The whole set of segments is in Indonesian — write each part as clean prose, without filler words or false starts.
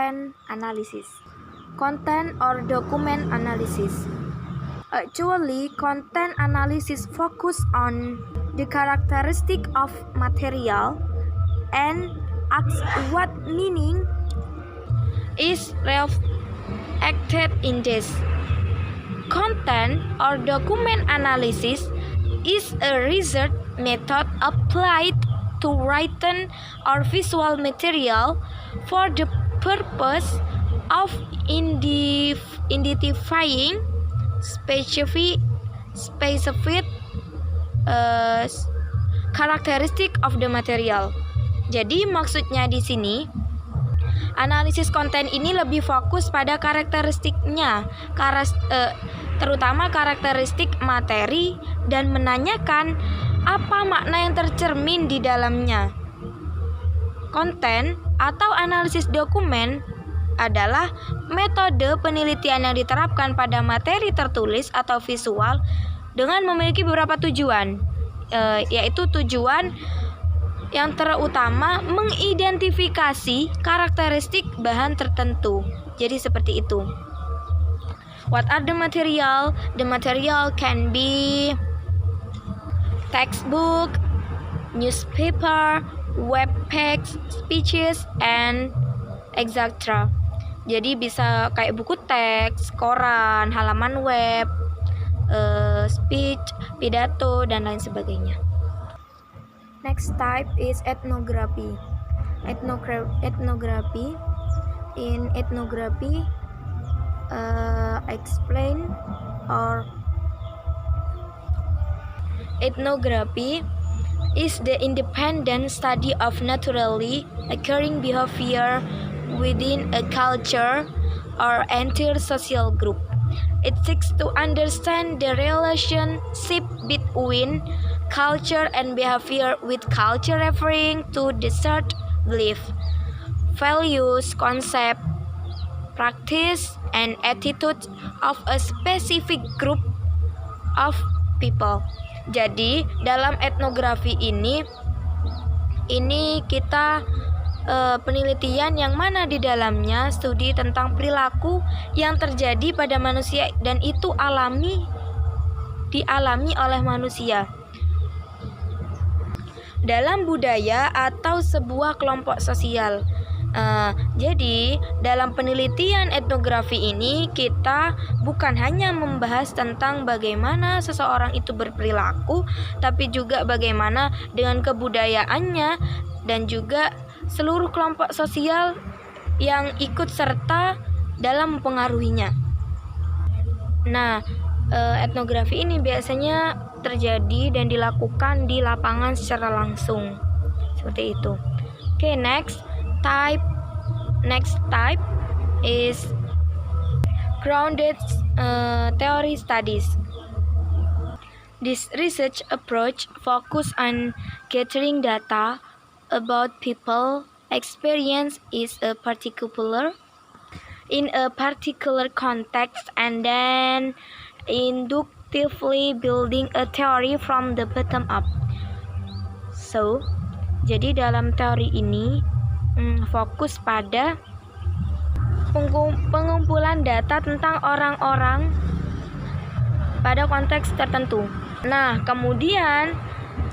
content analysis. Content or document analysis. Actually, content analysis focus on the characteristic of material and asks what meaning is reflected in this. Content or document analysis is a research method applied to written or visual material for the purpose of identifying specific characteristic of the material. Jadi maksudnya di sini analisis konten ini lebih fokus pada karakteristiknya, terutama karakteristik materi, dan menanyakan apa makna yang tercermin di dalamnya. Konten atau analisis dokumen adalah metode penelitian yang diterapkan pada materi tertulis atau visual dengan memiliki beberapa tujuan, yaitu tujuan yang terutama mengidentifikasi karakteristik bahan tertentu. Jadi seperti itu. What are the material? The material can be textbook, newspaper, web page, speeches, and etc. Jadi bisa kayak buku teks, koran, halaman web, speech, pidato, dan lain sebagainya. Next type is ethnography. Ethnography. In ethnography, ethnography is the independent study of naturally occurring behavior within a culture or entire social group. It seeks to understand the relationship between culture and behavior, with culture referring to the shared belief, values, concept, practice, and attitude of a specific group of people. Jadi dalam etnografi ini kita penelitian yang mana di dalamnya studi tentang perilaku yang terjadi pada manusia dan itu dialami oleh manusia dalam budaya atau sebuah kelompok sosial. Jadi dalam penelitian etnografi ini kita bukan hanya membahas tentang bagaimana seseorang itu berperilaku, tapi juga bagaimana dengan kebudayaannya dan juga seluruh kelompok sosial yang ikut serta dalam mempengaruhinya. Nah, etnografi ini biasanya terjadi dan dilakukan di lapangan secara langsung. Seperti itu. Okay, next type is grounded theory studies. This research approach focus on gathering data about people experience in a particular context and then inductively building a theory from the bottom up. So, jadi dalam teori ini fokus pada pengumpulan data tentang orang-orang pada konteks tertentu. Nah, kemudian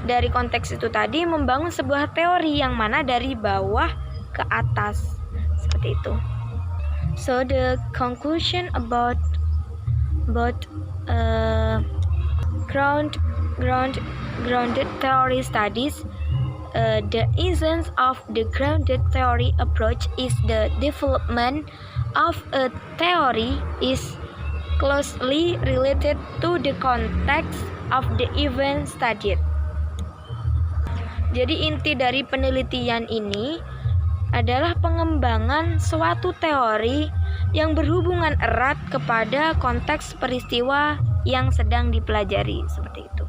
dari konteks itu tadi membangun sebuah teori yang mana dari bawah ke atas. Seperti itu. So the conclusion about grounded theory studies, the essence of the grounded theory approach is the development of a theory is closely related to the context of the event studied. Jadi inti dari penelitian ini adalah pengembangan suatu teori yang berhubungan erat kepada konteks peristiwa yang sedang dipelajari, seperti itu.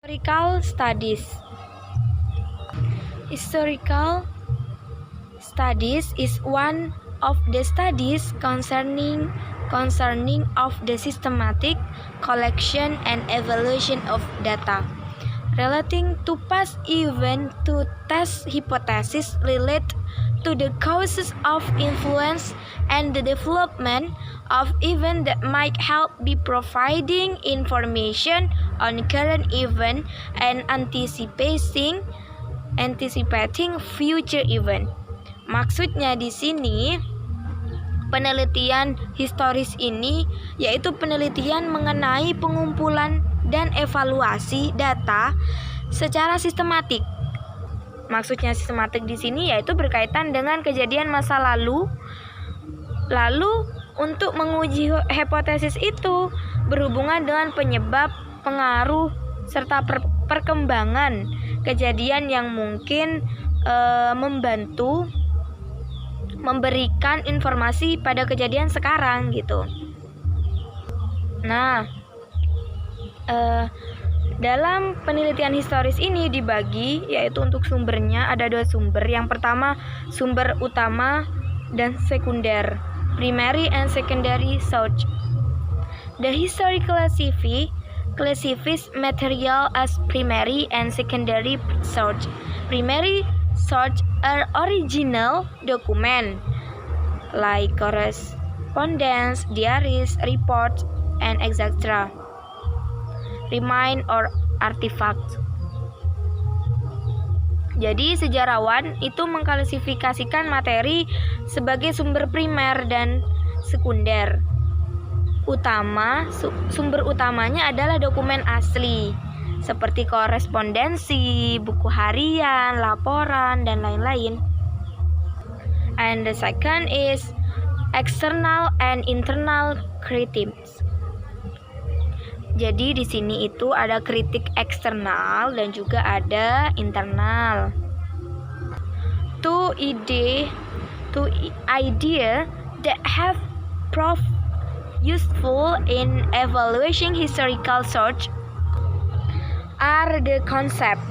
Historical studies. Historical studies is one of the studies concerning of the systematic collection and evaluation of data relating to past event to test hypothesis relate to the causes of influence and the development of events that might help be providing information on current event and anticipating future event. Maksudnya di sini penelitian historis ini yaitu penelitian mengenai pengumpulan dan evaluasi data secara sistematik. Maksudnya sistematik di sini yaitu berkaitan dengan kejadian masa lalu. Lalu untuk menguji hipotesis itu berhubungan dengan penyebab, pengaruh, serta perkembangan kejadian yang mungkin membantu memberikan informasi pada kejadian sekarang gitu. Nah, dalam penelitian historis ini dibagi yaitu untuk sumbernya ada 2 sumber. Yang pertama sumber utama dan sekunder, primary and secondary source. The history classifies material as primary and secondary source. Primary source are original document like correspondence, diaries, reports, and etc. Remain or artifacts. Jadi sejarawan itu mengklasifikasikan materi sebagai sumber primer dan sekunder. Sumber utamanya adalah dokumen asli seperti korespondensi, buku harian, laporan, dan lain-lain. And the second is external and internal critics. Jadi di sini itu ada kritik eksternal dan juga ada internal. Two idea that have proved useful in evaluating historical source are the concept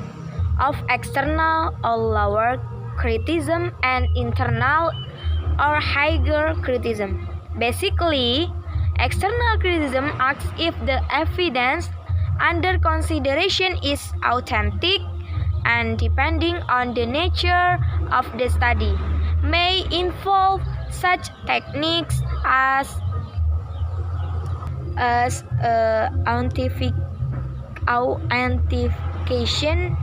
of external or lower criticism and internal or higher criticism. Basically, external criticism asks if the evidence under consideration is authentic and, depending on the nature of the study, may involve such techniques as authentication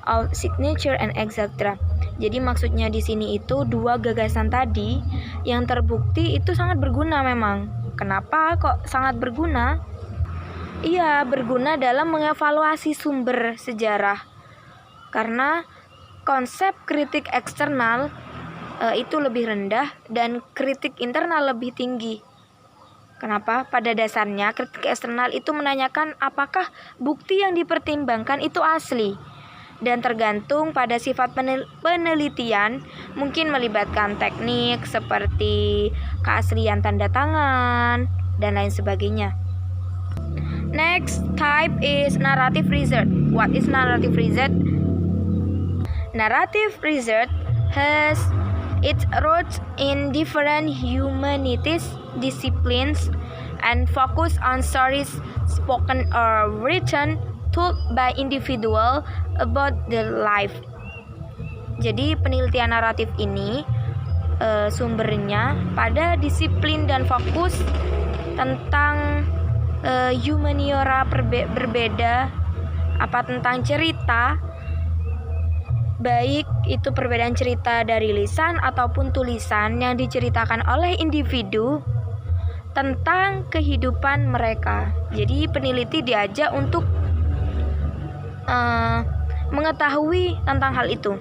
of signature and etc. Jadi maksudnya di sini itu 2 gagasan tadi yang terbukti itu sangat berguna memang. Kenapa kok sangat berguna? Iya, berguna dalam mengevaluasi sumber sejarah. Karena konsep kritik eksternal itu lebih rendah dan kritik internal lebih tinggi. Kenapa? Pada dasarnya kritik eksternal itu menanyakan apakah bukti yang dipertimbangkan itu asli. Dan tergantung pada sifat penelitian, mungkin melibatkan teknik seperti keaslian tanda tangan dan lain sebagainya. Next type is narrative research. What is narrative research? Narrative research has its roots in different humanities disciplines and focus on stories spoken or written told by individual about their life. Jadi penelitian naratif ini sumbernya pada disiplin dan fokus tentang humaniora berbeda, tentang cerita, baik itu perbedaan cerita dari lisan ataupun tulisan yang diceritakan oleh individu tentang kehidupan mereka. Jadi peneliti diajak untuk mengetahui tentang hal itu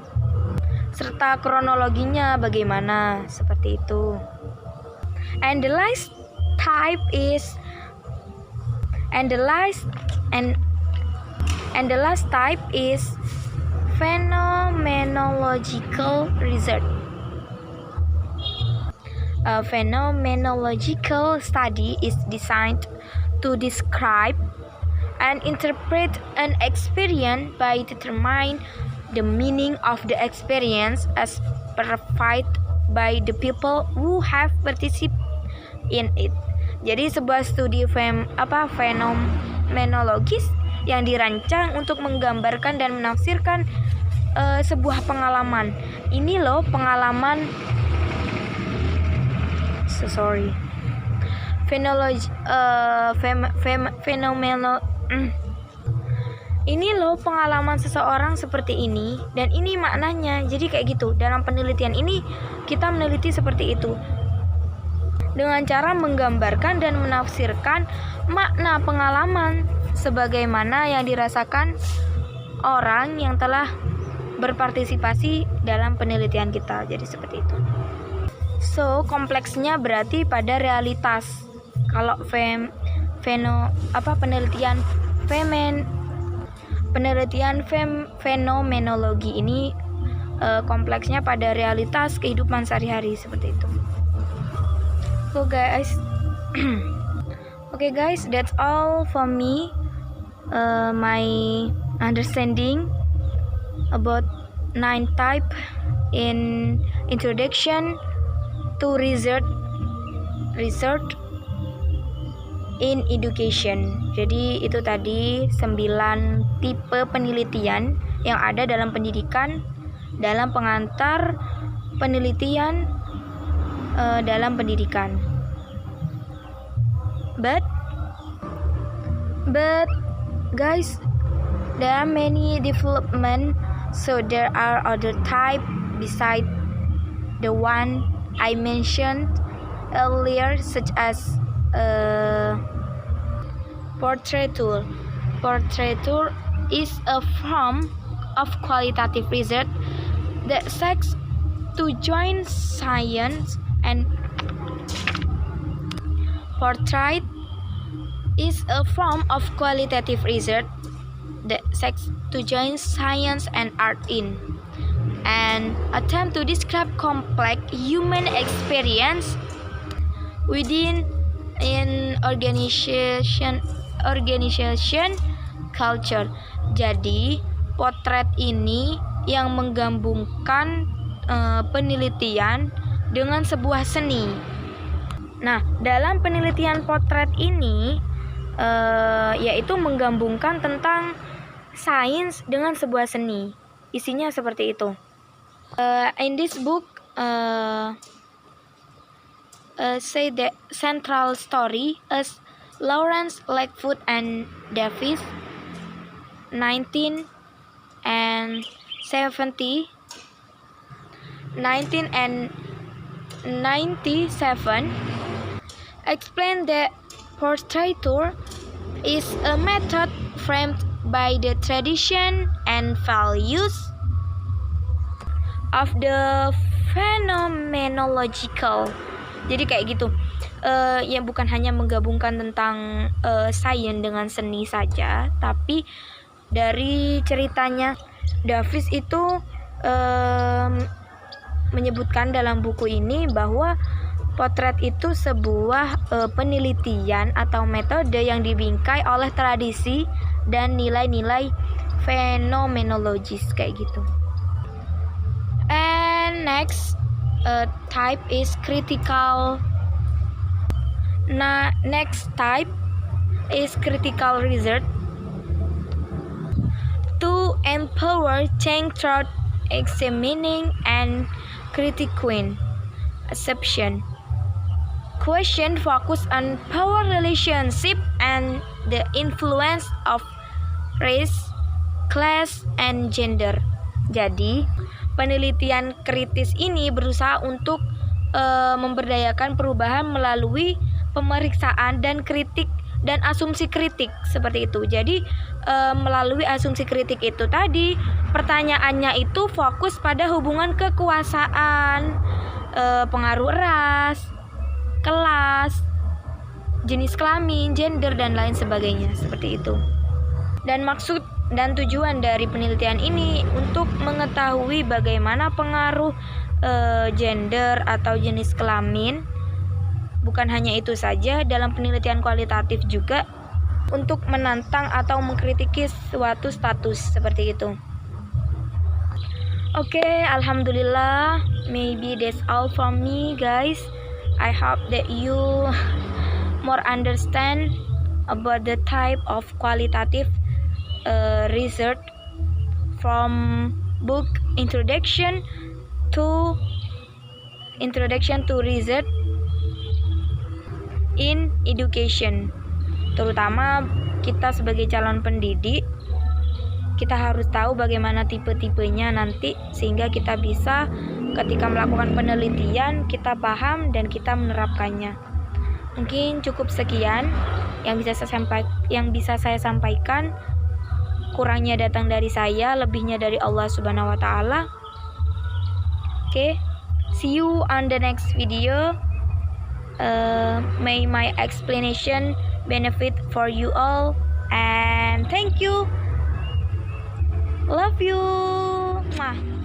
serta kronologinya bagaimana, seperti itu. And the last type is phenomenological research. A phenomenological study is designed to describe and interpret an experience by determine the meaning of the experience as perceived by the people who have participated in it. Jadi sebuah studi fenomenologis yang dirancang untuk menggambarkan dan menafsirkan sebuah pengalaman. Ini loh pengalaman ini loh pengalaman seseorang seperti ini, dan ini maknanya. Jadi kayak gitu. Dalam penelitian ini kita meneliti seperti itu, dengan cara menggambarkan dan menafsirkan makna pengalaman sebagaimana yang dirasakan orang yang telah berpartisipasi dalam penelitian kita. Jadi seperti itu. So, kompleksnya berarti pada realitas. Kalau penelitian fenomenologi ini kompleksnya pada realitas kehidupan sehari-hari seperti itu. So guys, okay guys, that's all for me. My understanding about 9 type in introduction to research in education. Jadi itu tadi 9 tipe penelitian yang ada dalam pendidikan, dalam pengantar penelitian dalam pendidikan. But guys, there are many development, so there are other type beside the one I mentioned earlier, such as portraiture. Portraiture is a form of qualitative research that seeks to join science and portrait is a form of qualitative research that seeks to join science and art in an attempt to describe complex human experience within an organization culture. Jadi potret ini yang menggabungkan penelitian dengan sebuah seni. Nah, dalam penelitian potret ini yaitu menggabungkan tentang sains dengan sebuah seni. Isinya seperti itu. In this book say the central story as Lawrence Lightfoot and Davis 1997 explain that portraiture is a method framed by the tradition and values of the phenomenological. Jadi kayak gitu. Ya bukan hanya menggabungkan tentang sains dengan seni saja, tapi dari ceritanya Davis itu menyebutkan dalam buku ini bahwa potret itu sebuah penelitian atau metode yang dibingkai oleh tradisi dan nilai-nilai fenomenologis kayak gitu. And next type is critical. Next type is critical research to empower change through examining and critiquing assumption. Question focus on power relationship and the influence of race, class, and gender. Jadi, penelitian kritis ini berusaha untuk memberdayakan perubahan melalui pemeriksaan dan kritik dan asumsi kritik seperti itu. Jadi melalui asumsi kritik itu tadi, pertanyaannya itu fokus pada hubungan kekuasaan, pengaruh ras, kelas, jenis kelamin, gender, dan lain sebagainya seperti itu. Dan maksud dan tujuan dari penelitian ini untuk mengetahui bagaimana pengaruh gender atau jenis kelamin. Bukan hanya itu saja, dalam penelitian kualitatif juga untuk menantang atau mengkritiki suatu status seperti itu. Oke, alhamdulillah, maybe that's all from me, guys. I hope that you more understand about the type of qualitative research from book Introduction to Research in Education. Terutama kita sebagai calon pendidik, kita harus tahu bagaimana tipe-tipenya nanti, sehingga kita bisa ketika melakukan penelitian kita paham dan kita menerapkannya. Mungkin cukup sekian yang bisa saya sampaikan. Kurangnya datang dari saya, lebihnya dari Allah Subhanahu wa taala. Oke. See you on the next video. May my explanation benefit for you all, and thank you. Love you. Mwah.